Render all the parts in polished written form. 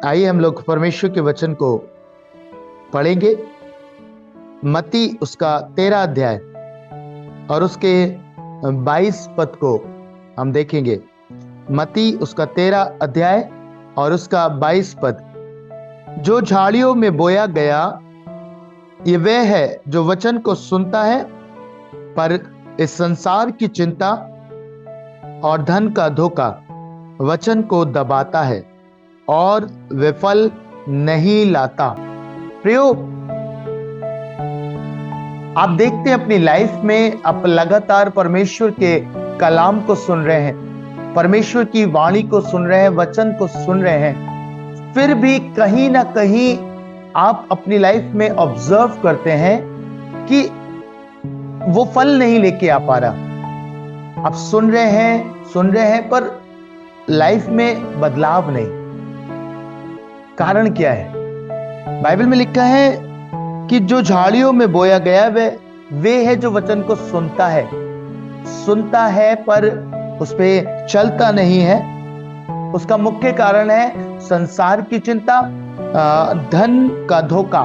आइए हम लोग परमेश्वर के वचन को पढ़ेंगे। मत्ती उसका 13 अध्याय और उसके 22 पद को हम देखेंगे। मत्ती उसका 13 अध्याय और उसका 22 पद। जो झाड़ियों में बोया गया ये वह है जो वचन को सुनता है, पर इस संसार की चिंता और धन का धोखा वचन को दबाता है और विफल नहीं लाता। प्रियो, आप देखते हैं अपनी लाइफ में आप लगातार परमेश्वर के कलाम को सुन रहे हैं, परमेश्वर की वाणी को सुन रहे हैं, वचन को सुन रहे हैं, फिर भी कहीं ना कहीं आप अपनी लाइफ में ऑब्जर्व करते हैं कि वो फल नहीं लेके आ पा रहा। आप सुन रहे हैं पर लाइफ में बदलाव नहीं। कारण क्या है? बाइबल में लिखा है कि जो झाड़ियों में बोया गया वे है जो वचन को सुनता है पर उस पे चलता नहीं है। उसका मुख्य कारण है संसार की चिंता, धन का धोखा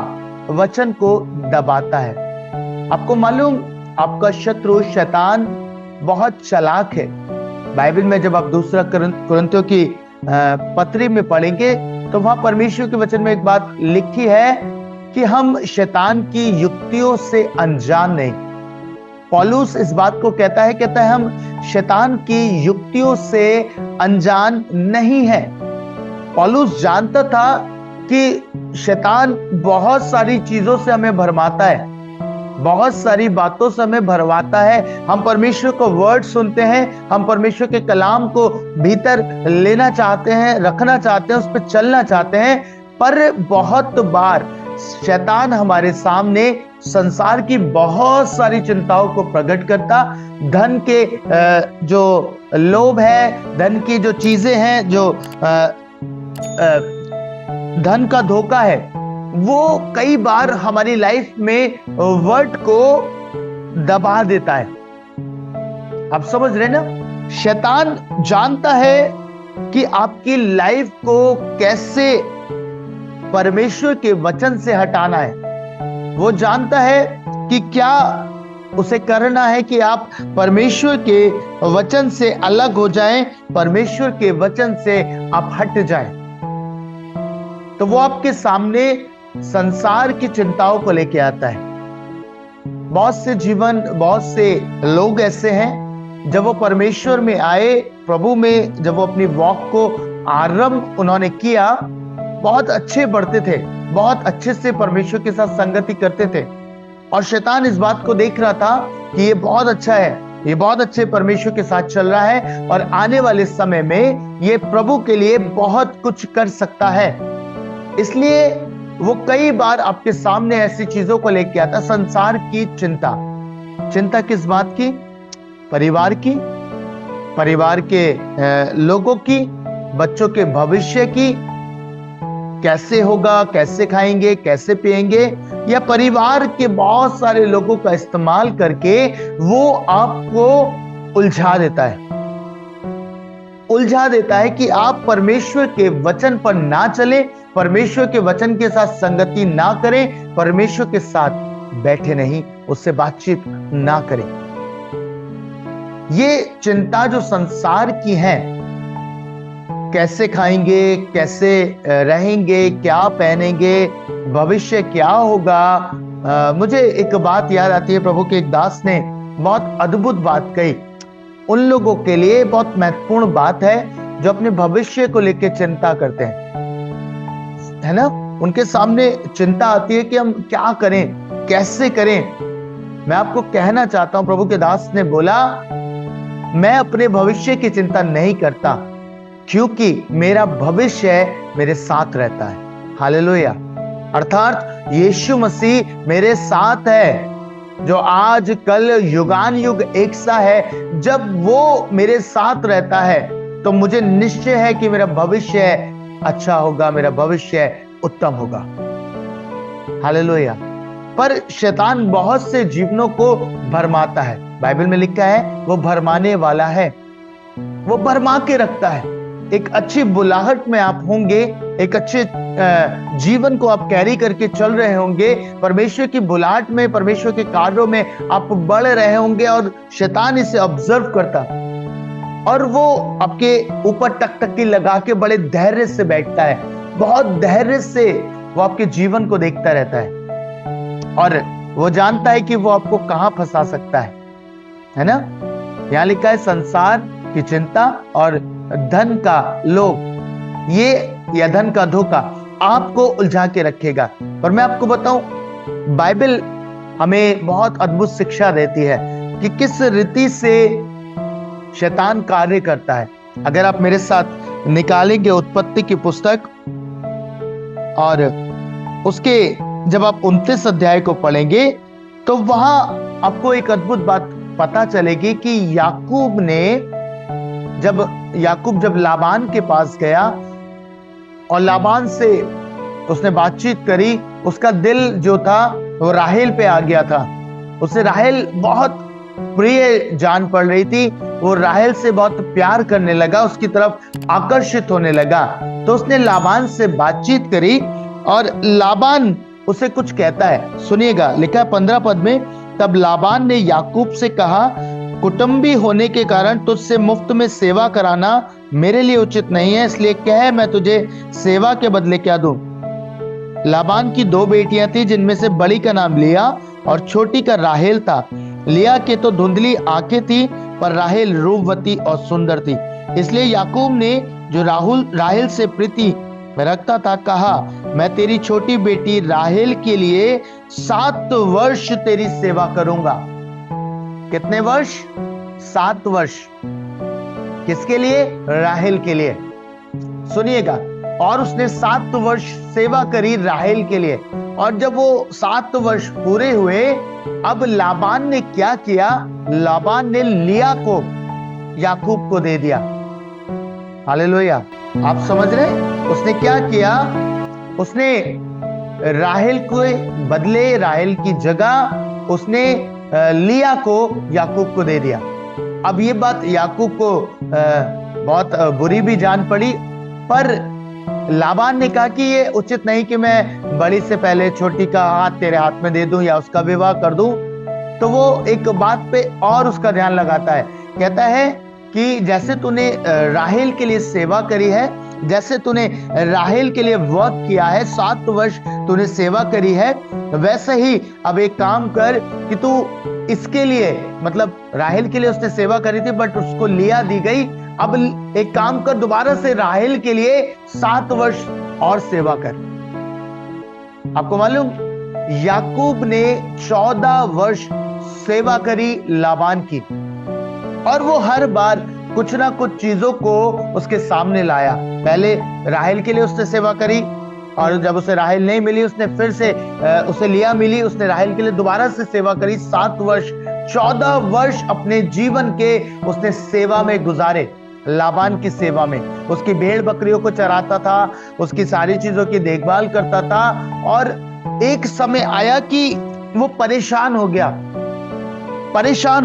वचन को दबाता है। आपको मालूम, आपका शत्रु शैतान बहुत चालाक है। बाइबल में जब आप दूसरा कुरिन्थियों की पत्री में पढ़ेंगे तो वहां परमेश्वर के वचन में एक बात लिखी है कि हम शैतान की युक्तियों से अनजान नहीं। पौलुस इस बात को कहता है हम शैतान की युक्तियों से अनजान नहीं है। पौलुस जानता था कि शैतान बहुत सारी चीजों से हमें भरमाता है, बहुत सारी बातों से हमें भरवाता है। हम परमेश्वर को वर्ड सुनते हैं, हम परमेश्वर के कलाम को भीतर लेना चाहते हैं, रखना चाहते हैं, उस पर चलना चाहते हैं, पर बहुत बार शैतान हमारे सामने संसार की बहुत सारी चिंताओं को प्रकट करता। धन के जो लोभ है, धन की जो चीजें हैं, जो धन का धोखा है, वो कई बार हमारी लाइफ में वर्ड को दबा देता है। आप समझ रहे ना? शैतान जानता है कि आपकी लाइफ को कैसे परमेश्वर के वचन से हटाना है। वो जानता है कि क्या उसे करना है कि आप परमेश्वर के वचन से अलग हो जाएं, परमेश्वर के वचन से आप हट जाएं। तो वो आपके सामने संसार की चिंताओं को लेके आता है। बहुत से लोग ऐसे हैं, जब वो परमेश्वर में आए, प्रभु में जब वो अपनी वॉक को आरंभ उन्होंने किया, बहुत अच्छे बढ़ते थे, बहुत अच्छे से परमेश्वर के साथ संगति करते थे, और शैतान इस बात को देख रहा था कि ये बहुत अच्छा है, ये बहुत अच्छे परमेश्वर के साथ चल रहा है और आने वाले समय में ये प्रभु के लिए बहुत कुछ कर सकता है। इसलिए वो कई बार आपके सामने ऐसी चीजों को लेके आता। संसार की चिंता किस बात की? परिवार की, परिवार के लोगों की, बच्चों के भविष्य की, कैसे होगा, कैसे खाएंगे, कैसे पिएंगे, या परिवार के बहुत सारे लोगों का इस्तेमाल करके वो आपको उलझा देता है कि आप परमेश्वर के वचन पर ना चले, परमेश्वर के वचन के साथ संगति ना करें, परमेश्वर के साथ बैठे नहीं, उससे बातचीत ना करें। ये चिंता जो संसार की है, कैसे खाएंगे, कैसे रहेंगे, क्या पहनेंगे, भविष्य क्या होगा। मुझे एक बात याद आती है, प्रभु के एक दास ने बहुत अद्भुत बात कही। उन लोगों के लिए बहुत महत्वपूर्ण बात है जो अपने भविष्य को लेकर चिंता करते हैं, है ना? उनके सामने चिंता आती है कि हम क्या करें, कैसे करें। मैं आपको कहना चाहता हूं, प्रभु के दास ने बोला, मैं अपने भविष्य की चिंता नहीं करता, क्योंकि मेरा भविष्य मेरे साथ रहता है। हालेलुया। अर्थात यीशु मसीह मेरे साथ है, जो आज कल युगान युग एक सा है। जब वो मेरे साथ रहता है तो मुझे निश्चय है कि मेरा भविष्य अच्छा होगा, मेरा भविष्य उत्तम होगा। हालेलुया। पर शैतान बहुत से जीवनों को भरमाता है। बाइबल में लिखा है वो भरमाने वाला है, वो भरमा के रखता है। एक अच्छी बुलाहट में आप होंगे, एक अच्छे जीवन को आप कैरी करके चल रहे होंगे, परमेश्वर की बुलाहट में, परमेश्वर के कार्यों में आप बढ़ रहे होंगे, और शैतान इसे ऑब्जर्व करता और वो आपके ऊपर टकटकी लगा के बड़े धैर्य से बैठता है, बहुत धैर्य से वो आपके जीवन को देखता रहता है, और वो जानता है कि वो आपको कहां फंसा सकता है ना। यहां लिखा है संसार की चिंता और धन का लोभ, ये या धन का धोखा आपको उलझा के रखेगा। पर मैं आपको बताऊं, बाइबल हमें बहुत अद्भुत शिक्षा देती है कि किस रीति से शैतान कार्य करता है। अगर आप मेरे साथ निकालेंगे उत्पत्ति की पुस्तक, और उसके जब आप 29 अध्याय को पढ़ेंगे तो वहां आपको एक अद्भुत बात पता चलेगी कि याकूब जब लाबान के पास गया और लाबान से उसने बातचीत करी, उसका दिल जो था वो राहेल पे आ गया था। उसे राहेल बहुत प्रिय जान पड़ रही थी, वो राहेल से बहुत प्यार करने लगा, उसकी तरफ आकर्षित होने लगा। तो उसने लाबान से बातचीत करी और लाबान उसे कुछ कहता है, सुनिएगा, लिखा है 15 पद में, तब लाबान ने याकूब से कहा, कुटुंबी होने के कारण तुझसे मुफ्त में सेवा कराना मेरे लिए उचित नहीं है, इसलिए कह मैं तुझे सेवा के बदले क्या दूं। लाबान की 2 बेटियां थी, जिनमें से बड़ी का नाम लिया और छोटी का राहेल था। लिया के तो धुंधली आंखें थी, पर राहेल रूपवती और सुंदर थी। इसलिए याकूब ने जो राहेल से प्रीति रखता था कहा, मैं तेरी छोटी बेटी राहेल के लिए 7 वर्ष तेरी सेवा करूंगा। कितने वर्ष? 7 वर्ष। किसके लिए? राहेल के लिए। सुनिएगा, और उसने 7 वर्ष सेवा करी राहेल के लिए। और जब वो 7 वर्ष पूरे हुए, अब लाबान ने क्या किया? लाबान ने लिया को याकूब को दे दिया। हालेलुया। आप समझ रहे? उसने क्या किया? उसने राहेल के बदले, राहेल की जगह उसने लिया को याकूब को दे दिया। अब ये बात याकूब को बहुत बुरी भी जान पड़ी, पर लाबान ने कहा कि ये उचित नहीं कि मैं बड़ी से पहले छोटी का हाथ तेरे हाथ में दे दूं या उसका विवाह कर दूं। तो वो एक बात पे और उसका ध्यान लगाता है, कहता है कि जैसे तूने राहेल के लिए सेवा करी है, जैसे तूने राहेल के लिए वर्क किया है, 7 वर्ष तूने सेवा करी है, वैसे ही अब एक काम कर कि तू इसके लिए, मतलब राहेल के लिए उसने सेवा करी थी बट उसको लिया दी गई, अब एक काम कर, दोबारा से राहेल के लिए 7 वर्ष और सेवा कर। आपको मालूम, याकूब ने 14 वर्ष सेवा करी लाबान की, और वो हर बार कुछ ना कुछ चीजों को उसके सामने लाया। पहले राहेल के लिए उसने सेवा करी, और जब उसे राहेल नहीं मिली, उसने फिर से उसे लिया मिली, उसने राहेल के लिए दोबारा से सेवा करी। 7 वर्ष, 14 वर्ष अपने जीवन के उसने सेवा में गुजारे, लाबान की सेवा में। उसकी भेड़ बकरियों को चराता था, उसकी सारी चीजों की देखभाल करता था, और एक समय आया कि वो परेशान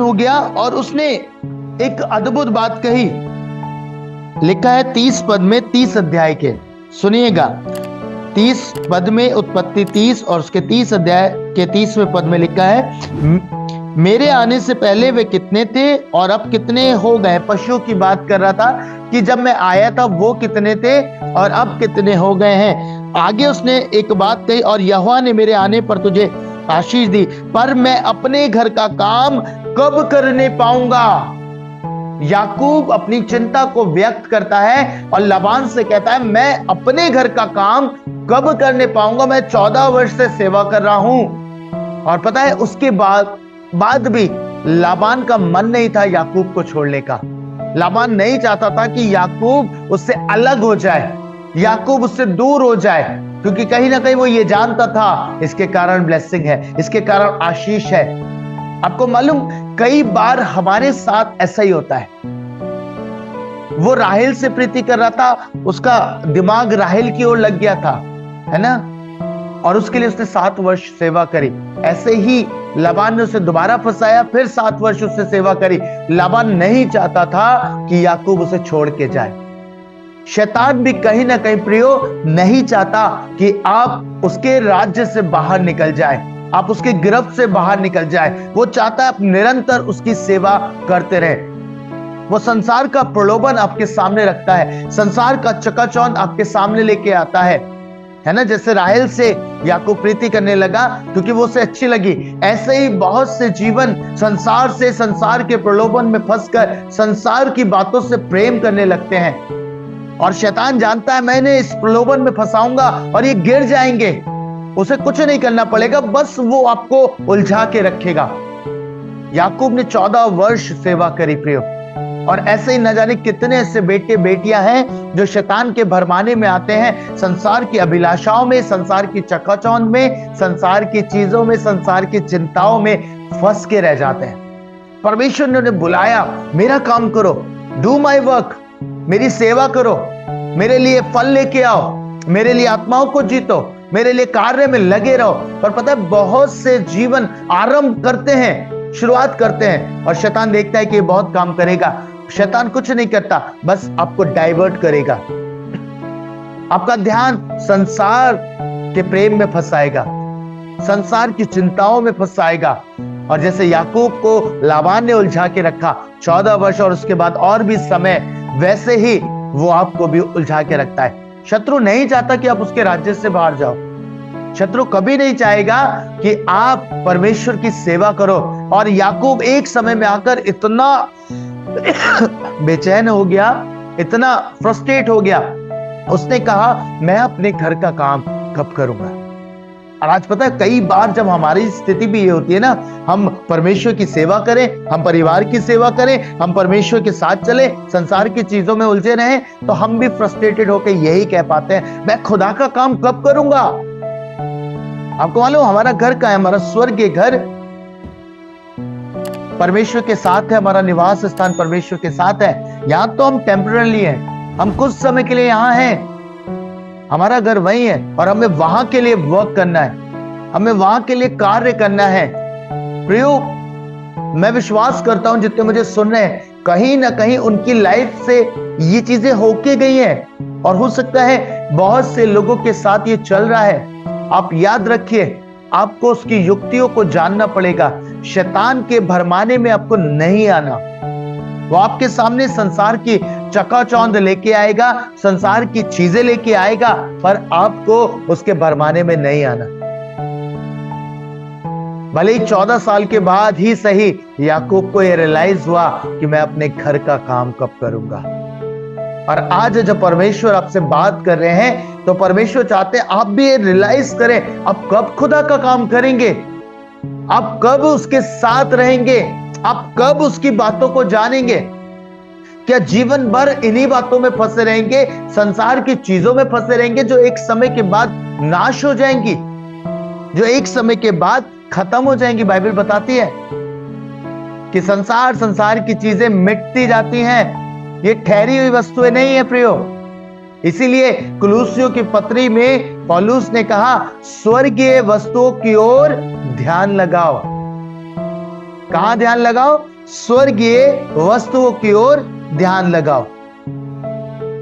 हो गया और उसने एक अद्भुत बात कही। लिखा है 30 पद में, 30 अध्याय के, सुनिएगा, 30 पद में, उत्पत्ति 30 और उसके 30 अध्याय के 30वें पद में लिखा है, मेरे आने से पहले वे कितने थे और अब कितने हो गए। पशुओं की बात कर रहा था कि जब मैं आया था वो कितने थे और अब कितने हो गए हैं। आगे उसने एक बात कही, और यहोवा ने मेरे आने पर तुझे आशीष दी, पर मैं अपने घर का काम कब करने पाऊंगा। याकूब अपनी चिंता को व्यक्त करता है और लाबान से कहता है, मैं अपने घर का काम कब करने पाऊंगा, मैं 14 वर्ष से सेवा कर रहा हूं। और पता है, उसके बाद भी लाबान का मन नहीं था याकूब को छोड़ने का। लाबान नहीं चाहता था कि याकूब उससे अलग हो जाए, याकूब उससे दूर हो जाए, क्योंकि कहीं ना कहीं वो ये जानता था इसके कारण ब्लेसिंग है, इसके कारण आशीष है। आपको मालूम, कई बार हमारे साथ ऐसा ही होता है। वो राहेल से प्रीति कर रहा था, उसका दिमाग राहेल की ओर लग गया था, है ना, और उसके लिए उसने 7 वर्ष सेवा करी। ऐसे ही लाबान ने उसे दोबारा फंसाया, फिर 7 वर्ष उससे सेवा करी। लाबान नहीं चाहता था कि याकूब उसे छोड़ के जाए। शैतान भी कहीं ना कहीं प्रियो नहीं चाहता कि आप उसके राज्य से बाहर निकल जाए, आप उसकी गिरफ्त से बाहर निकल जाए। वो चाहता है आप निरंतर उसकी सेवा करते रहे। वो संसार का प्रलोभन आपके सामने रखता है, संसार का चकाचौंध आपके सामने लेके आता है ना। जैसे राहेल से याकूब प्रीति करने लगा क्योंकि वो उसे अच्छी लगी, ऐसे ही बहुत से जीवन संसार से, संसार के प्रलोभन में फंसकर संसार की बातों से प्रेम करने लगते हैं। और शैतान जानता है मैंने इस प्रलोभन में फंसाऊंगा और ये गिर जाएंगे, उसे कुछ नहीं करना पड़ेगा, बस वो आपको उलझा के रखेगा। याकूब ने 14 वर्ष सेवा करी प्रियो, और ऐसे ही न जाने कितने ऐसे बेटे बेटियां हैं जो शैतान के भरमाने में आते हैं, संसार की अभिलाषाओं में, संसार की चकाचौंध में, संसार की चीजों में, संसार की चिंताओं में फंस के रह जाते हैं। परमेश्वर ने उन्हें बुलाया, मेरा काम करो, डू माई वर्क, मेरी सेवा करो, मेरे लिए फल लेके आओ, मेरे लिए आत्माओं को जीतो, मेरे लिए कार्य में लगे रहो। पर पता है बहुत से जीवन आरंभ करते हैं, शुरुआत करते हैं, और शैतान देखता है कि ये बहुत काम करेगा। शैतान कुछ नहीं करता, बस आपको डाइवर्ट करेगा, आपका ध्यान संसार के प्रेम में फंसाएगा, संसार की चिंताओं में फंसाएगा। और जैसे याकूब को लाबान ने उलझा के रखा 14 वर्ष और उसके बाद और भी समय, वैसे ही वो आपको भी उलझा के रखता है। शत्रु नहीं चाहता कि आप उसके राज्य से बाहर जाओ। शत्रु कभी नहीं चाहेगा कि आप परमेश्वर की सेवा करो। और याकूब एक समय में आकर इतना बेचैन हो गया, इतना फ्रस्ट्रेट हो गया, उसने कहा मैं अपने घर का काम कब करूंगा। और आज पता है कई बार जब हमारी स्थिति भी ये होती है ना, हम परमेश्वर की सेवा करें, हम परिवार की सेवा करें, हम परमेश्वर के साथ चले, संसार की चीजों में उलझे रहें, तो हम भी फ्रस्ट्रेटेड होकर यही कह पाते हैं मैं खुदा का काम कब करूंगा। आपको मालूम हमारा घर का है, हमारा स्वर्गीय घर परमेश्वर के साथ है, हमारा निवास स्थान परमेश्वर के साथ है। यहां तो हम टेम्पररी हैं, हम कुछ समय के लिए यहां हैं, हमारा घर वही है, और हमें वहां के लिए वर्क करना है, हमें वहां के लिए कार्य करना है। प्रियो, मैं विश्वास करता हूं जितने मुझे सुन रहे हैं, कहीं ना कहीं उनकी लाइफ से ये चीजें होके गई हैं, और हो सकता है बहुत से लोगों के साथ ये चल रहा है। आप याद रखिए, आपको उसकी युक्तियों को जानना पड़ेगा। शैतान के भरमाने में आपको नहीं आना। वो आपके सामने संसार की चकाचौंध लेके आएगा, संसार की चीजें लेके आएगा, पर आपको उसके भरमाने में नहीं आना। भले ही 14 साल के बाद ही सही, याकूब को यह रियलाइज हुआ कि मैं अपने घर का काम कब करूंगा। और आज जब परमेश्वर आपसे बात कर रहे हैं, तो परमेश्वर चाहते हैं आप भी ये रियलाइज करें, आप कब खुदा का काम करेंगे, आप कब उसके साथ रहेंगे, आप कब उसकी बातों को जानेंगे। क्या जीवन भर इन्हीं बातों में फंसे रहेंगे, संसार की चीजों में फंसे रहेंगे, जो एक समय के बाद नाश हो जाएंगी, जो एक समय के बाद खत्म हो जाएंगी। बाइबल बताती है कि संसार की चीजें मिटती जाती हैं, ये ठहरी हुई वस्तुएं नहीं है प्रियो। इसीलिए कुलुस्सियों की पत्री में पौलुस ने कहा स्वर्गीय वस्तुओं की ओर ध्यान लगाओ। कहां ध्यान लगाओ? स्वर्गीय वस्तुओं की ओर ध्यान लगाओ।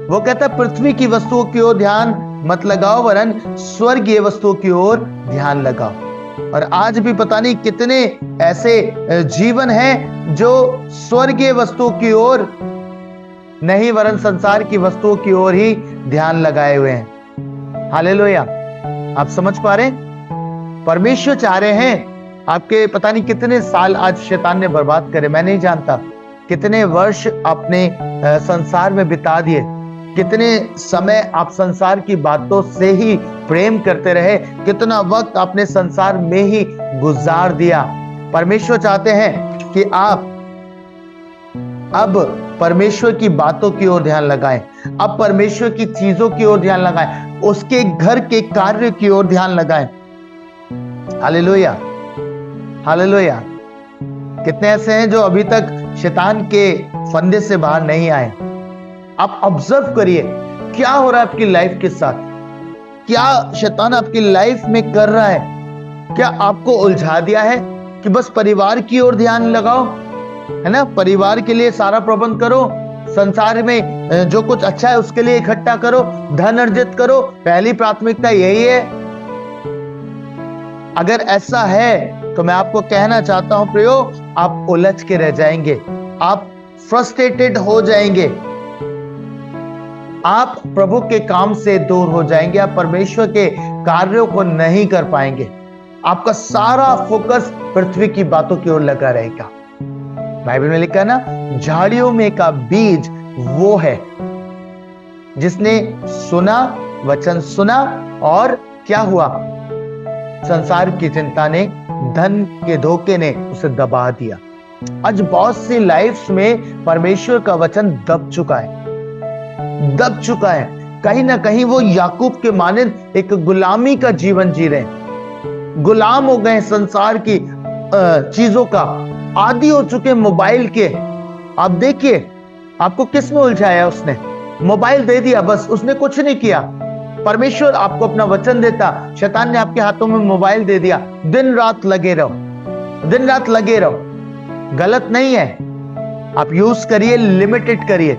वो कहता है पृथ्वी की वस्तुओं की ओर ध्यान मत लगाओ, वरन स्वर्गीय वस्तुओं की ओर ध्यान लगाओ। और आज भी पता नहीं कितने ऐसे जीवन हैं जो स्वर्गीय वस्तुओं की ओर नहीं, वरन संसार की वस्तुओं की ओर ही ध्यान लगाए हुए हैं। हालेलुया। आप समझ पा रहे हैं? परमेश्वर चाह रहे हैं आपके पता नहीं कितने साल आज शैतान ने बर्बाद करे, मैं नहीं जानता कितने वर्ष आपने संसार में बिता दिए, कितने समय आप संसार की बातों से ही प्रेम करते रहे, कितना वक्त आपने संसार में ही गुजार दिया। परमेश्वर चाहते हैं कि आप अब परमेश्वर की बातों की ओर ध्यान लगाएं, अब परमेश्वर की चीजों की ओर ध्यान लगाएं, उसके घर के कार्य की ओर ध्यान लगाएं। Hallelujah, hallelujah. कितने ऐसे हैं जो अभी तक शैतान के फंदे से बाहर नहीं आए। आप ऑब्जर्व करिए क्या हो रहा है आपकी लाइफ के साथ, क्या शैतान आपकी लाइफ में कर रहा है। क्या आपको उलझा दिया है कि बस परिवार की ओर ध्यान लगाओ, है ना, परिवार के लिए सारा प्रबंध करो, संसार में जो कुछ अच्छा है उसके लिए इकट्ठा करो, धन अर्जित करो, पहली प्राथमिकता यही है। अगर ऐसा है तो मैं आपको कहना चाहता हूं प्रियो, आप उलझ के रह जाएंगे, आप फ्रस्ट्रेटेड हो जाएंगे, आप प्रभु के काम से दूर हो जाएंगे, आप परमेश्वर के कार्यों को नहीं कर पाएंगे, आपका सारा फोकस पृथ्वी की बातों की ओर लगा रहेगा। बाइबल में लिखा है ना, झाड़ियों में का बीज वो है जिसने सुना, वचन सुना और क्या हुआ, संसार की चिंता ने, धन के धोखे ने उसे दबा दिया। आज बहुत सी लाइफ्स में परमेश्वर का वचन दब चुका है। कहीं ना कहीं वो याकूब के मानंद एक गुलामी का जीवन जी रहे हैं, गुलाम हो गए संसार की चीजों का, आदी हो चुके मोबाइल के। आप देखिए, आपको किस में उलझाया, उसने मोबाइल दे दिया, बस उसने कुछ नहीं किया। परमेश्वर आपको अपना वचन देता, शैतान ने आपके हाथों में मोबाइल दे दिया, दिन रात लगे रहो। गलत नहीं है, आप यूज करिए, लिमिटेड करिए,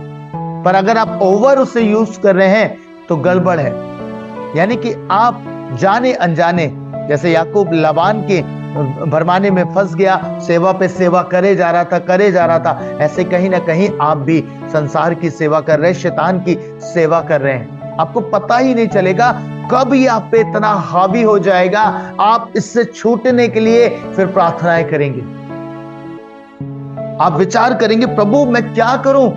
पर अगर आप ओवर उसे यूज कर रहे हैं तो गड़बड़ है। यानी कि आप जाने अनजाने, जैसे याकूब लाबान के भरमाने में फंस गया, सेवा पे सेवा करे जा रहा था, ऐसे कहीं ना कहीं आप भी संसार की सेवा कर रहे हैं, शैतान की सेवा कर रहे हैं। आपको पता ही नहीं चलेगा कब ये आप पे इतना हावी हो जाएगा, आप इससे छूटने के लिए फिर प्रार्थनाएं करेंगे, आप विचार करेंगे प्रभु मैं क्या करूं।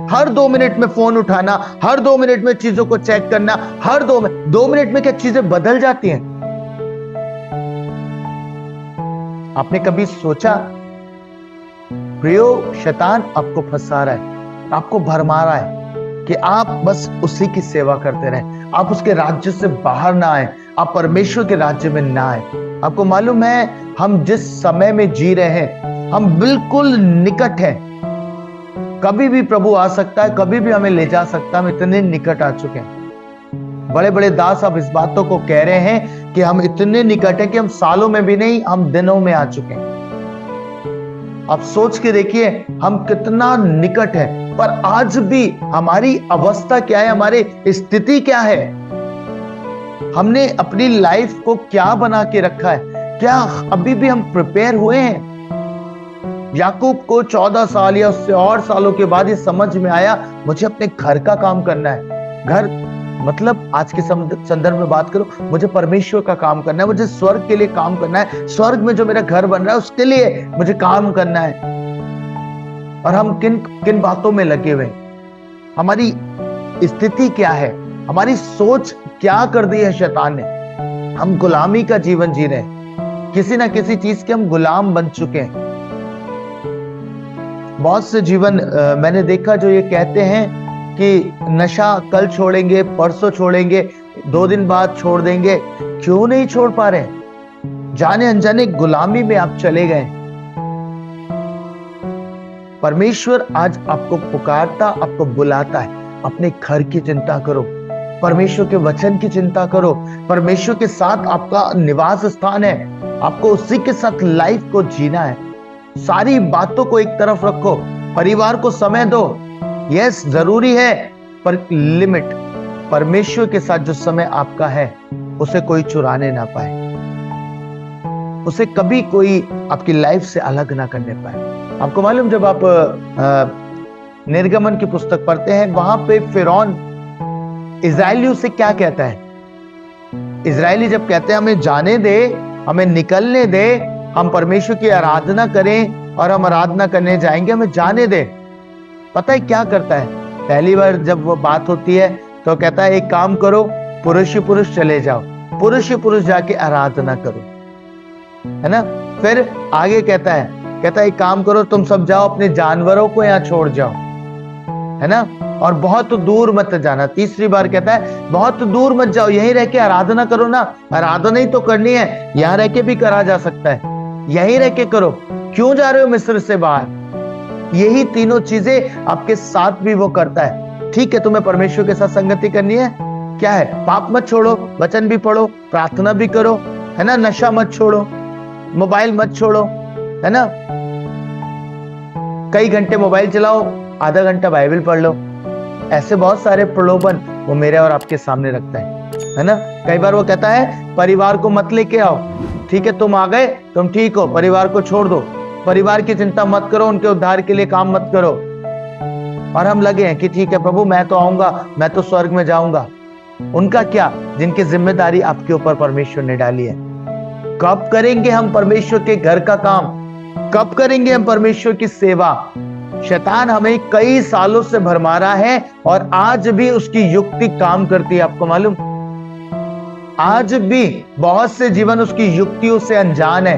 हर 2 मिनट में फोन उठाना, हर 2 मिनट में चीजों को चेक करना, हर 2 मिनट में क्या चीजें बदल जाती हैं। आपने कभी सोचा प्रियो, शैतान आपको फंसा रहा है, आपको भरमा रहा है कि आप बस उसी की सेवा करते रहें, आप उसके राज्य से बाहर ना आए, आप परमेश्वर के राज्य में ना आए। आपको मालूम है, हम जिस समय में जी रहे हैं, हम बिल्कुल निकट हैं, कभी भी प्रभु आ सकता है, कभी भी हमें ले जा सकता है, हम इतने निकट आ चुके हैं। बड़े बड़े दास अब इस बातों को कह रहे हैं कि हम इतने निकट हैं कि हम सालों में भी नहीं, हम दिनों में आ चुके हैं। आप सोच के देखिए हम कितना निकट है, पर आज भी हमारी अवस्था क्या है, हमारी स्थिति क्या है, हमने अपनी लाइफ को क्या बना के रखा है, क्या अभी भी हम प्रिपेयर हुए हैं। याकूब को 14 साल या उससे और सालों के बाद ये समझ में आया, मुझे अपने घर का काम करना है। घर मतलब आज के संदर्भ में बात करो, मुझे परमेश्वर का काम करना है, मुझे स्वर्ग के लिए काम करना है, स्वर्ग में जो मेरा घर बन रहा है उसके लिए मुझे काम करना है। और हम किन किन बातों में लगे हुए, हमारी स्थिति क्या है, हमारी सोच क्या कर दी है शैतान ने। हम गुलामी का जीवन जी रहे हैं, किसी ना किसी चीज के हम गुलाम बन चुके हैं। बहुत से जीवन मैंने देखा जो ये कहते हैं कि नशा कल छोड़ेंगे, परसों छोड़ेंगे, 2 दिन बाद छोड़ देंगे। क्यों नहीं छोड़ पा रहे? जाने अनजाने गुलामी में आप चले गए। परमेश्वर आज आपको पुकारता, आपको बुलाता है, अपने घर की चिंता करो, परमेश्वर के वचन की चिंता करो। परमेश्वर के साथ आपका निवास स्थान है, आपको उसी के साथ लाइफ को जीना है। सारी बातों को एक तरफ रखो, परिवार को समय दो, यस जरूरी है, पर लिमिट। परमेश्वर के साथ जो समय आपका है उसे कोई चुराने ना पाए, उसे कभी कोई आपकी लाइफ से अलग ना करने पाए। आपको मालूम, जब आप निर्गमन की पुस्तक पढ़ते हैं, वहां पे फिरौन इजराइलियों से क्या कहता है? इजरायली जब कहते हैं हमें जाने दे, हमें निकलने दे, हम परमेश्वर की आराधना करें और हम आराधना करने जाएंगे, हमें जाने दे, पता है क्या करता है? पहली बार जब वो बात होती है तो कहता है एक काम करो, पुरुष ही पुरुष चले जाओ, पुरुष ही पुरुष जाके आराधना करो, है ना। फिर आगे कहता है एक काम करो, तुम सब जाओ, अपने जानवरों को यहाँ छोड़ जाओ, है ना, और बहुत दूर मत जाना। तीसरी बार कहता है बहुत दूर मत जाओ, यहीं रह के आराधना करो ना, आराधना ही तो करनी है, यहाँ रह के भी करा जा सकता है, यहीं रह के करो, क्यों जा रहे हो मिस्र से बाहर? यही तीनों चीजें आपके साथ भी वो करता है। ठीक है, तुम्हें परमेश्वर के साथ संगति करनी है, क्या है? पाप मत छोड़ो, वचन भी पढ़ो, प्रार्थना भी करो, है ना, नशा मत छोड़ो, मोबाइल मत छोड़ो, है ना, कई घंटे मोबाइल चलाओ, आधा घंटा बाइबल पढ़ लो। ऐसे बहुत सारे प्रलोभन वो मेरे और आपके सामने रखता है ना। कई बार वो कहता है परिवार को मत लेके आओ, ठीक है तुम आ गए तुम ठीक हो, परिवार को छोड़ दो, परिवार की चिंता मत करो, उनके उद्धार के लिए काम मत करो। और हम लगे हैं कि ठीक है प्रभु मैं तो आऊंगा, मैं तो स्वर्ग में जाऊंगा। उनका क्या, जिनकी जिम्मेदारी आपके ऊपर परमेश्वर ने डाली है। कब करेंगे हम परमेश्वर के घर का काम, कब करेंगे हम परमेश्वर की सेवा। शैतान हमें कई सालों से भरमारा है और आज भी उसकी युक्ति काम करती है। आपको मालूम, आज भी बहुत से जीवन उसकी युक्तियों से अनजान है।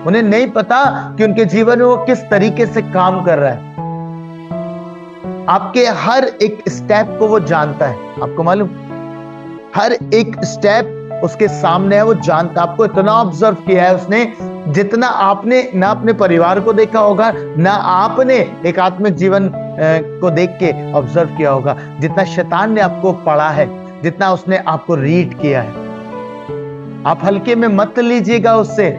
उन्हें नहीं पता कि उनके जीवन में वो किस तरीके से काम कर रहा है। आपके हर एक स्टेप को वो जानता है। आपको मालूम, हर एक स्टेप उसके सामने है, वो जानता। आपको इतना ऑब्जर्व किया है उसने, जितना आपने ना अपने परिवार को देखा होगा, ना आपने एक आत्मिक जीवन को देख के ऑब्जर्व किया होगा, जितना शैतान ने आपको पढ़ा है, जितना उसने आपको रीड किया है। आप हल्के में मत लीजिएगा उससे।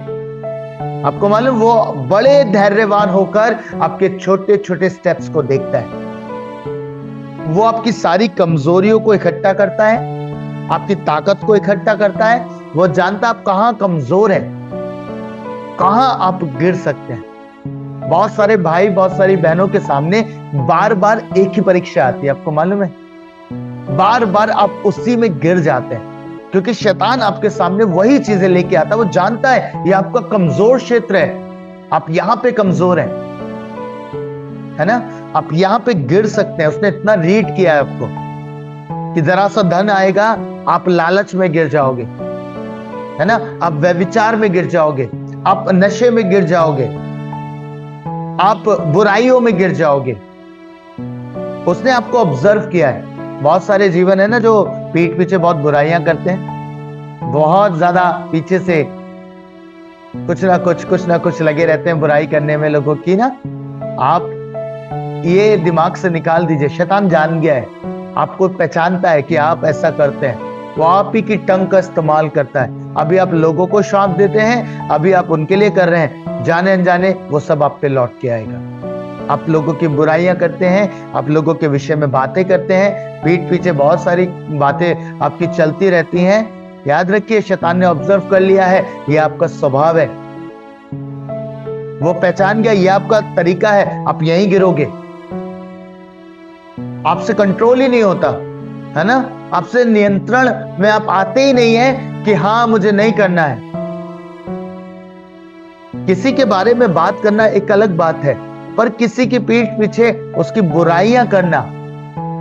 आपको मालूम, वो बड़े धैर्यवान होकर आपके छोटे छोटे स्टेप्स को देखता है। वो आपकी सारी कमजोरियों को इकट्ठा करता है, आपकी ताकत को इकट्ठा करता है। वो जानता आप कहां कमजोर है, कहां आप गिर सकते हैं। बहुत सारे भाई, बहुत सारी बहनों के सामने बार बार एक ही परीक्षा आती है। आपको मालूम है, बार बार आप उसी में गिर जाते हैं, क्योंकि शैतान आपके सामने वही चीजें लेके आता है। वो जानता है ये आपका कमजोर क्षेत्र है, आप यहां पे कमजोर हैं, है ना, आप यहां पे गिर सकते हैं। उसने इतना रीड किया है आपको कि जरा सा धन आएगा आप लालच में गिर जाओगे, है ना, आप व्यभिचार में गिर जाओगे, आप नशे में गिर जाओगे, आप बुराइयों में गिर जाओगे। उसने आपको ऑब्जर्व किया है। बहुत सारे जीवन है ना जो पीठ पीछे बहुत बुराइयां करते हैं, बहुत ज्यादा पीछे से कुछ ना कुछ लगे रहते हैं बुराई करने में लोगों की ना। आप ये दिमाग से निकाल दीजिए, शैतान जान गया है, आपको पहचानता है कि आप ऐसा करते हैं, वो आप ही की टंग का इस्तेमाल करता है। अभी आप लोगों को श्राप देते हैं, अभी आप उनके लिए कर रहे हैं, जाने अनजाने वो सब आप पे लौट के आएगा। आप लोगों की बुराइयां करते हैं, आप लोगों के विषय में बातें करते हैं, पीठ पीछे बहुत सारी बातें आपकी चलती रहती हैं। याद रखिए, शैतान ने ऑब्जर्व कर लिया है, ये आपका स्वभाव है। वो पहचान गया ये आपका तरीका है, आप यहीं गिरोगे। आपसे कंट्रोल ही नहीं होता, है ना, आपसे नियंत्रण में आप आते ही नहीं है कि हाँ मुझे नहीं करना है। किसी के बारे में बात करना एक अलग बात है, पर किसी की पीठ पीछे उसकी बुराइयां करना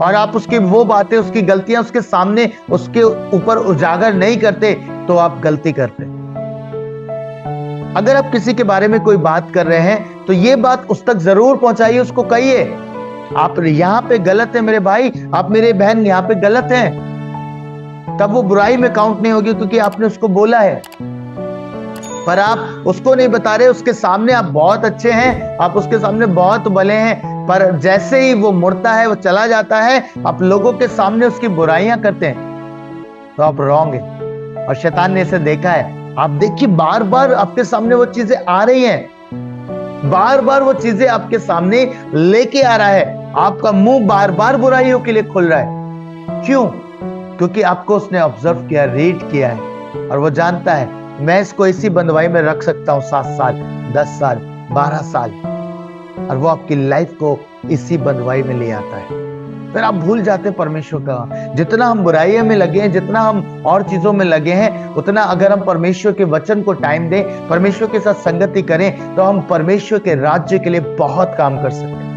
और आप उसकी वो बातें, उसकी गलतियां उसके सामने, उसके ऊपर उजागर नहीं करते तो आप गलती करते। अगर आप किसी के बारे में कोई बात कर रहे हैं तो ये बात उस तक जरूर पहुंचाइए, उसको कहिए आप यहां पे गलत है मेरे भाई, आप मेरे बहन यहां पे गलत हैं। तब वो बुराई में काउंट नहीं होगी, क्योंकि आपने उसको बोला है। पर आप उसको नहीं बता रहे, उसके सामने आप बहुत अच्छे हैं, आप उसके सामने बहुत भले हैं, पर जैसे ही वो मुड़ता है, वो चला जाता है, आप लोगों के सामने उसकी बुराइयां करते हैं, तो आप रॉन्ग है। और शैतान ने इसे देखा है। आप देखिए, बार बार आपके सामने वो चीजें आ रही हैं, बार बार वो चीजें आपके सामने लेके आ रहा है। आपका मुंह बार बार बुराइयों के लिए खुल रहा है। क्यों? क्योंकि आपको उसने ऑब्जर्व किया, रीड किया है, और वो जानता है मैं इसको इसी बंधुआई में रख सकता हूं 7 साल, 10 साल, 12 साल, और वो आपकी लाइफ को इसी बंधुआई में ले आता है। फिर आप भूल जाते हैं परमेश्वर का। जितना हम बुराइयों में लगे हैं, जितना हम और चीजों में लगे हैं, उतना अगर हम परमेश्वर के वचन को टाइम दें, परमेश्वर के साथ संगति करें, तो हम परमेश्वर के राज्य के लिए बहुत काम कर सकते हैं,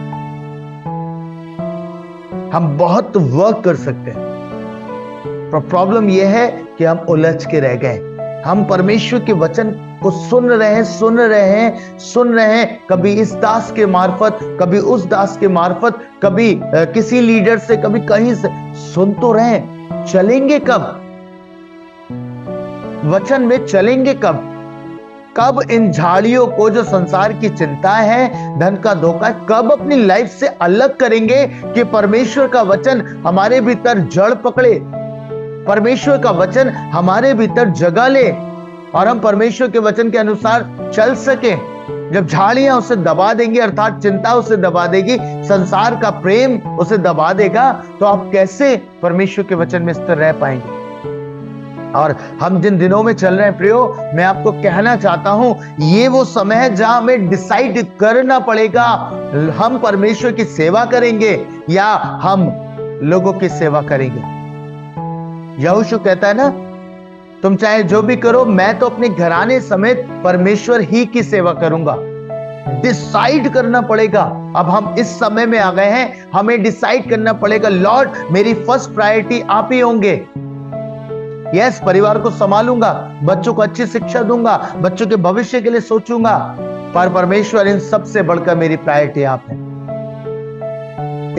हम बहुत वर्क कर सकते हैं। पर प्रॉब्लम यह है कि हम उलझ के रह गए। हम परमेश्वर के वचन को सुन रहे हैं, कभी इस दास के मार्फत, कभी उस दास के मार्फत, कभी किसी लीडर से, कभी कहीं से। सुन तो रहे, चलेंगे कब? वचन में चलेंगे कब? कब इन झाड़ियों को, जो संसार की चिंता है, धन का धोखा है, कब अपनी लाइफ से अलग करेंगे कि परमेश्वर का वचन हमारे भीतर जड़ पकड़े, परमेश्वर का वचन हमारे भीतर जगह ले और हम परमेश्वर के वचन के अनुसार चल सके। जब झाड़ियां उसे दबा देंगी, अर्थात चिंता उसे दबा देगी, संसार का प्रेम उसे दबा देगा, तो आप कैसे परमेश्वर के वचन में स्थिर रह पाएंगे? और हम जिन दिनों में चल रहे हैं प्रियो, मैं आपको कहना चाहता हूं, ये वो समय है जहां हमें डिसाइड करना पड़ेगा, हम परमेश्वर की सेवा करेंगे या हम लोगों की सेवा करेंगे। यहोशू कहता है ना, तुम चाहे जो भी करो, मैं तो अपने घराने समेत परमेश्वर ही की सेवा करूंगा। डिसाइड करना पड़ेगा। अब हम इस समय में आ गए हैं, हमें डिसाइड करना पड़ेगा, लॉर्ड मेरी फर्स्ट प्रायोरिटी आप ही होंगे। यस, परिवार को संभालूंगा, बच्चों को अच्छी शिक्षा दूंगा, बच्चों के भविष्य के लिए सोचूंगा, पर परमेश्वर इन सबसे बढ़कर मेरी प्रायोरिटी आप है।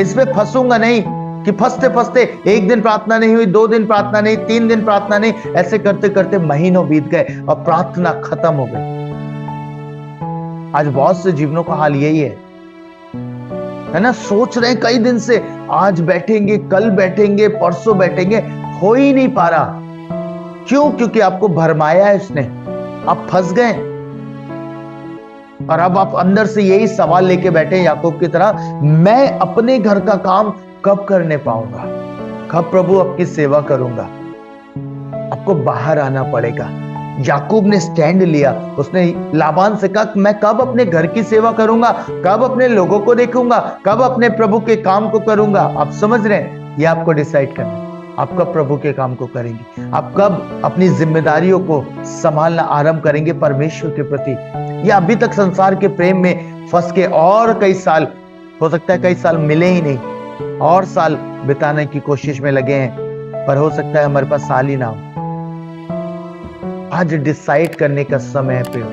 इसमें फंसूंगा नहीं कि फंसते फंसते एक दिन प्रार्थना नहीं हुई, 2 दिन प्रार्थना नहीं, 3 दिन प्रार्थना नहीं, ऐसे करते करते महीनों बीत गए और प्रार्थना खत्म हो गई। आज बहुत से जीवनों का हाल यही है ना? सोच रहे हैं कई दिन से, आज बैठेंगे, कल बैठेंगे, परसों बैठेंगे, हो ही नहीं पा रहा। क्यों? क्योंकि आपको भरमाया है इसने, आप फंस गए और अब आप अंदर से यही सवाल लेके बैठे याकूब की तरह, मैं अपने घर का काम कब करने पाऊंगा, कब प्रभु आपकी सेवा करूंगा? आपको बाहर आना पड़ेगा। याकूब ने स्टैंड लिया, उसने लाबान से कहा, मैं कब अपने घर की सेवा करूंगा, कब अपने लोगों को देखूंगा, कब अपने प्रभु के काम को करूंगा? आप समझ रहे हैं? यह आपको डिसाइड करना है, आप कब प्रभु के काम को करेंगे, आप कब अपनी जिम्मेदारियों को संभालना आरंभ करेंगे परमेश्वर के प्रति, या अभी तक संसार के प्रेम में फंस के और कई साल, हो सकता है कई साल मिले ही नहीं, और साल बिताने की कोशिश में लगे हैं, पर हो सकता है हमारे पास साल ही ना हो। आज डिसाइड करने का समय है प्रियो,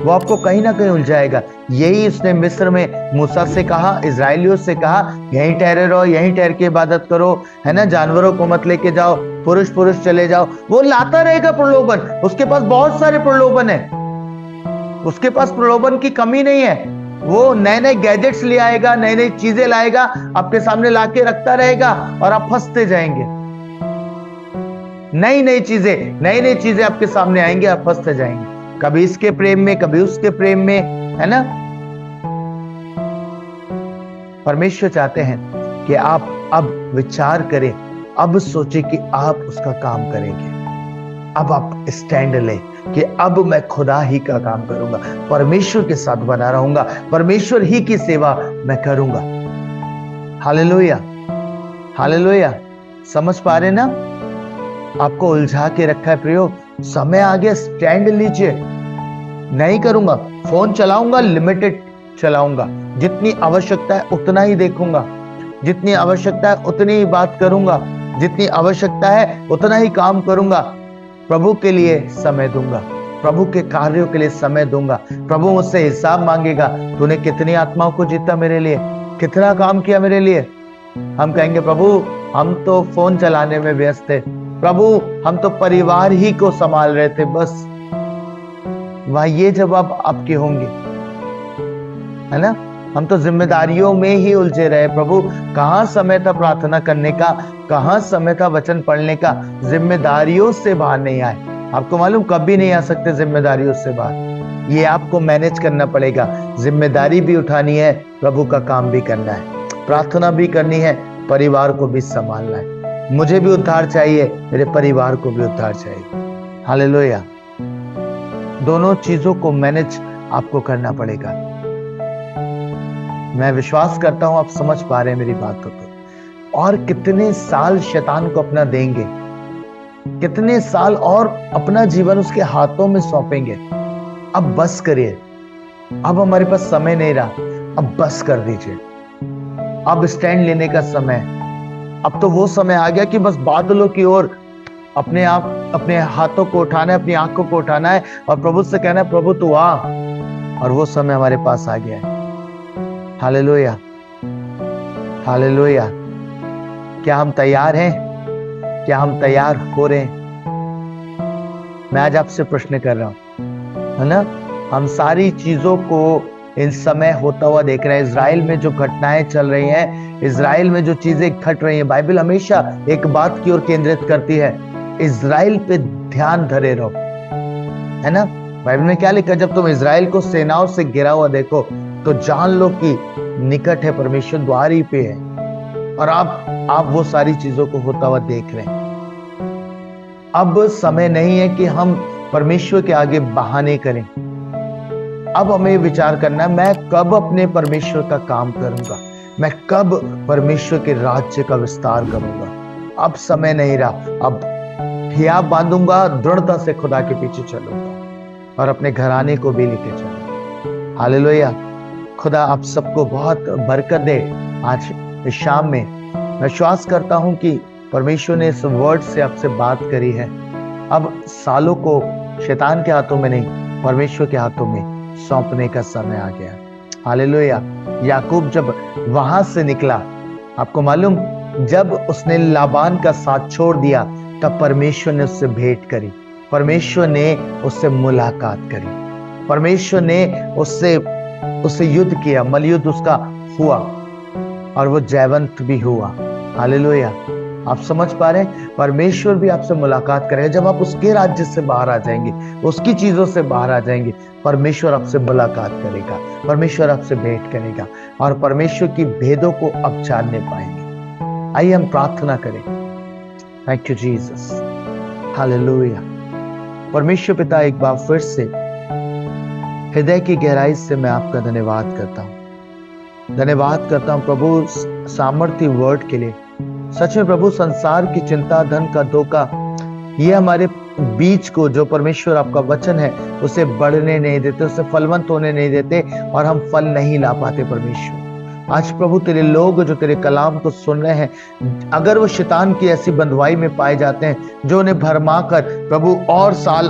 वो आपको कहीं ना कहीं उलझाएगा। यही उसने मिस्र में मूसा से कहा, इजराइलियों से कहा, यहीं ठहरे रहो, यहीं ठहर के इबादत करो, है ना, जानवरों को मत लेके जाओ, पुरुष पुरुष चले जाओ। वो लाता रहेगा प्रलोभन, उसके पास बहुत सारे प्रलोभन है, उसके पास प्रलोभन की कमी नहीं है। वो नए नए गैजेट्स ले आएगा, नई नई चीजें लाएगा, आपके सामने लाके रखता रहेगा और आप फंसते जाएंगे। नई नई चीजें आपके सामने आएंगे, आप फंसते जाएंगे, कभी इसके प्रेम में, कभी उसके प्रेम में, है ना? परमेश्वर चाहते हैं कि आप अब विचार करें, अब सोचे कि आप उसका काम करेंगे। अब आप स्टैंड लें कि अब मैं खुदा ही का काम करूंगा, परमेश्वर के साथ बना रहूंगा, परमेश्वर ही की सेवा मैं करूंगा। Hallelujah, hallelujah. समझ पा रहे ना? आपको उलझा के रखा है प्रियो, समय आ गया, स्टैंड लीजिए। नहीं करूंगा, फोन चलाऊंगा, लिमिटेड चलाऊंगा, जितनी आवश्यकता है उतना ही देखूंगा, जितनी आवश्यकता है उतनी ही बात करूंगा, जितनी आवश्यकता है उतना ही काम करूंगा। प्रभु के लिए समय दूंगा, प्रभु के कार्यों के लिए समय दूंगा। प्रभु मुझसे हिसाब मांगेगा, तूने कितनी आत्माओं को जीता मेरे लिए, कितना काम किया मेरे लिए। हम कहेंगे, प्रभु हम तो फोन चलाने में व्यस्त थे, प्रभु हम तो परिवार ही को संभाल रहे थे, बस। वहां ये जवाब आपके होंगे, है ना? हम तो जिम्मेदारियों में ही उलझे रहे, प्रभु कहां समय था प्रार्थना करने का, कहां समय था वचन पढ़ने का। जिम्मेदारियों से बाहर नहीं आए। आपको मालूम, कभी नहीं आ सकते जिम्मेदारियों से बाहर। ये आपको मैनेज करना पड़ेगा, जिम्मेदारी भी उठानी है, प्रभु का काम भी करना है, प्रार्थना भी करनी है, परिवार को भी संभालना है। मुझे भी उद्धार चाहिए, मेरे परिवार को भी उद्धार चाहिए। हालेलुया। दोनों चीजों को मैनेज आपको करना पड़ेगा। मैं विश्वास करता हूं आप समझ पा रहे हैं मेरी बात को। और कितने साल शैतान को अपना देंगे, कितने साल और अपना जीवन उसके हाथों में सौंपेंगे। अब बस करिए, अब हमारे पास समय नहीं रहा, अब बस कर दीजिए। अब स्टैंड लेने का समय, अब तो वो समय आ गया कि बस बादलों की ओर अपने आप, अपने हाथों को उठाना है, अपनी आंखों को उठाना है और प्रभु से कहना है, प्रभु तू आ। और वो समय हमारे पास आ गया है। Hallelujah, hallelujah. क्या हम तैयार हैं? क्या हम तैयार हो रहे हैं? मैं आज आपसे प्रश्न कर रहा हूं, है ना? हम सारी चीजों को इन समय होता हुआ देख रहे हैं। इजराइल में जो घटनाएं चल रही हैं, इजराइल में जो चीजें घट रही हैं, बाइबल हमेशा एक बात की ओर केंद्रित करती है, इजराइल पे ध्यान धरे रहो, है ना? बाइबल में क्या लिखा, जब तुम इज़राइल को सेनाओं से घिरा हुआ देखो तो जान लो कि निकट है, परमेश्वर द्वार ही पे है। और आप वो सारी चीजों को होता हुआ देख रहे हैं। अब समय नहीं है कि हम परमेश्वर के आगे बहाने करें। अब हमें विचार करना है, मैं कब अपने परमेश्वर का काम करूंगा, मैं कब परमेश्वर के राज्य का विस्तार करूंगा। अब समय नहीं रहा। अब हिया बांधूंगा, दृढ़ता से खुदा के पीछे चलूंगा और अपने घराने को भी लेके चलूंगा। हालेलुया। खुदा आप सबको बहुत बरकत दे। आज इस शाम में मैं विश्वास करता हूं कि परमेश्वर ने इस वर्ड से आपसे बात करी है। अब सालों को शैतान के हाथों में नहीं, परमेश्वर के हाथों में सौंपने का समय आ गया। हालेलुया। याकूब जब वहां से निकला, आपको मालूम, जब उसने लाबान का साथ छोड़ दिया तब परमेश्वर ने उससे भेंट करी, परमेश्वर ने उससे मुलाकात करी, परमेश्वर ने उससे युद्ध किया, मलयुद्ध उसका हुआ और वो जयवंत भी हुआ। हालेलुया। आप समझ पा रहे हैं, परमेश्वर भी आपसे मुलाकात करेगा जब आप उसके राज्य से बाहर आ जाएंगे, उसकी चीजों से बाहर आ जाएंगे। परमेश्वर आपसे मुलाकात करेगा, परमेश्वर आपसे भेंट करेगा और परमेश्वर की भेदों को आप जानने पाएंगे। आइए हम प्रार्थना करें। Thank you Jesus. हालेलुया। परमेश्वर पिता, एक बार फिर से हृदय की गहराई से मैं आपका धन्यवाद करता हूं, धन्यवाद करता हूं प्रभु सामर्थ्य वर्ड के लिए। सच में प्रभु, संसार की चिंता, धन का धोखा, ये हमारे बीज को, जो परमेश्वर आपका वचन है, उसे बढ़ने नहीं देते, उसे फलवंत होने नहीं देते और हम फल नहीं ला पाते। परमेश्वर, आज प्रभु तेरे लोग जो तेरे कलाम को सुन रहे हैं, अगर वो शैतान की ऐसी बंधुआई में पाए जाते हैं जो उन्हें भरमा कर प्रभु और साल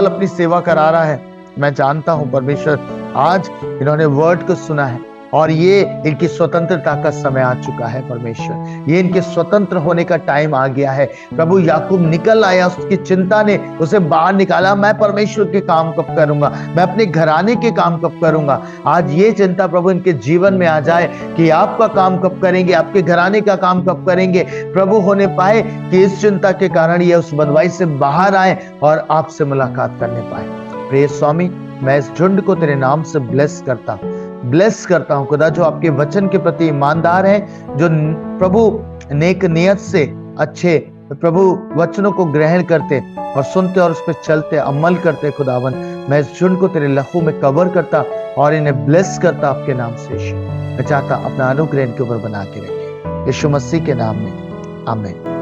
अपनी सेवा करा रहा है, मैं जानता हूं परमेश्वर, आज इन्होंने वर्ड को सुना है और ये इनकी स्वतंत्रता का समय आ चुका है। परमेश्वर, ये इनके स्वतंत्र होने का टाइम आ गया है। प्रभु, याकूब निकल आया, उसकी चिंता ने उसे बाहर निकाला, मैं परमेश्वर के काम कब करूंगा, मैं अपने घराने के काम कब करूंगा। आज ये चिंता प्रभु इनके जीवन में आ जाए कि आपका काम कब करेंगे, आपके घराने का काम कब करेंगे। प्रभु, होने पाए कि इस चिंता के कारण ये उस बंधुआई से बाहर आए और आपसे मुलाकात करने पाए। प्रिय स्वामी, मैं इस झुंड को तेरे नाम से ब्लेस करता हूं खुदा, जो आपके वचन के प्रति ईमानदार हैं, जो प्रभु नेक नियत से अच्छे प्रभु वचनों को ग्रहण करते और सुनते और उस पर चलते, अमल करते। खुदावन, मैं इस झुंड को तेरे लहू में कवर करता और इन्हें ब्लेस करता आपके नाम से। यीशु, मैं चाहता अपना अनुग्रह इनके ऊपर बना के रखे, यीशु मसीह के नाम में, आमीन।